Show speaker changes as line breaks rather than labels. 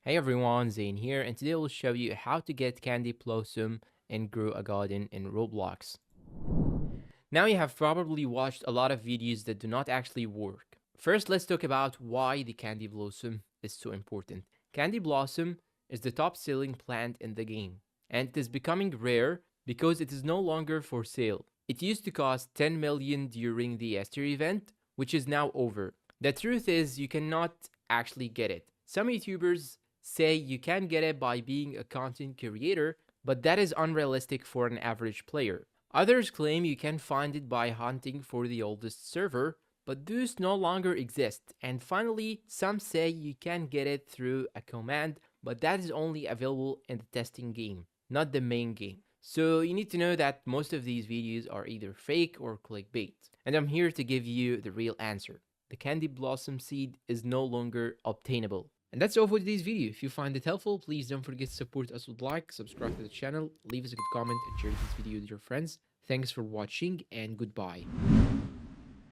Hey everyone, Zane here, and today we'll show you how to get Candy Blossom and grow a garden in Roblox. Now you have probably watched a lot of videos that do not actually work. First, let's talk about why the Candy Blossom is so important. Candy Blossom is the top selling plant in the game, and it is becoming rare because it is no longer for sale. It used to cost 10 million during the Easter event, which is now over. The truth is, you cannot actually get it. Some YouTubers say you can get it by being a content creator, but that is unrealistic for an average player. Others claim you can find it by hunting for the oldest server, but those no longer exist. And finally, some say you can get it through a command, but that is only available in the testing game, not the main game. So you need to know that most of these videos are either fake or clickbait. And I'm here to give you the real answer. The Candy Blossom seed is no longer obtainable. And that's all for today's video. If you find it helpful, please don't forget to support us with like, subscribe to the channel, leave us a good comment, and share this video with your friends. Thanks for watching, and goodbye.